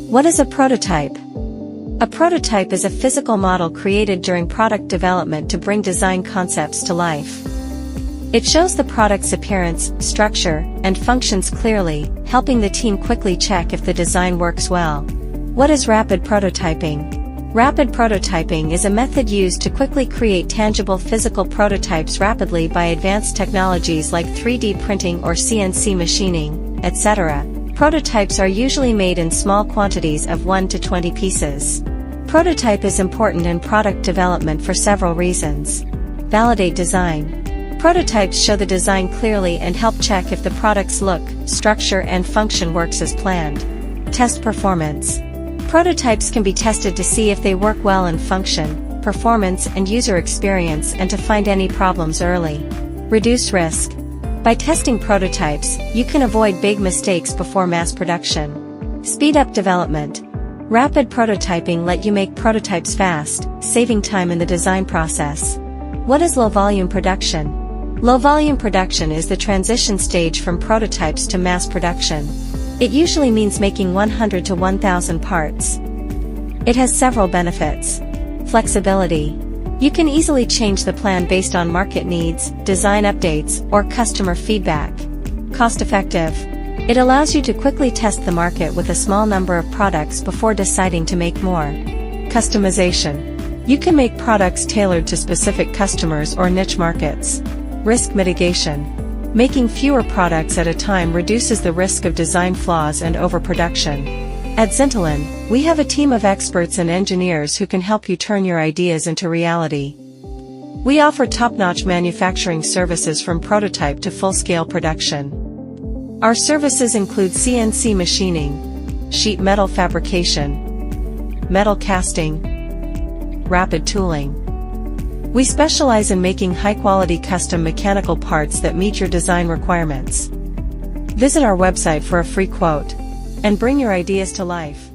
What is a prototype? A prototype is a physical model created during product development to bring design concepts to life. It shows the product's appearance, structure, and functions clearly, helping the team quickly check if the design works well. What is rapid prototyping? Rapid prototyping is a method used to quickly create tangible physical prototypes rapidly by advanced technologies like 3D printing or CNC machining, etc. Prototypes are usually made in small quantities of 1 to 20 pieces. Prototype is important in product development for several reasons. Validate design. Prototypes show the design clearly and help check if the product's look, structure, and function works as planned. Test performance. Prototypes can be tested to see if they work well in function, performance, and user experience and to find any problems early. Reduce risk. By testing prototypes, you can avoid big mistakes before mass production. Speed up development. Rapid prototyping lets you make prototypes fast, saving time in the design process. What is low-volume production? Low-volume production is the transition stage from prototypes to mass production. It usually means making 100 to 1,000 parts. It has several benefits. Flexibility. You can easily change the plan based on market needs, design updates, or customer feedback. Cost-effective. It allows you to quickly test the market with a small number of products before deciding to make more. Customization. You can make products tailored to specific customers or niche markets. Risk mitigation. Making fewer products at a time reduces the risk of design flaws and overproduction. At Zintilon, we have a team of experts and engineers who can help you turn your ideas into reality. We offer top-notch manufacturing services from prototype to full-scale production. Our services include CNC machining, sheet metal fabrication, metal casting, rapid tooling. We specialize in making high-quality custom mechanical parts that meet your design requirements. Visit our website for a free quote and bring your ideas to life.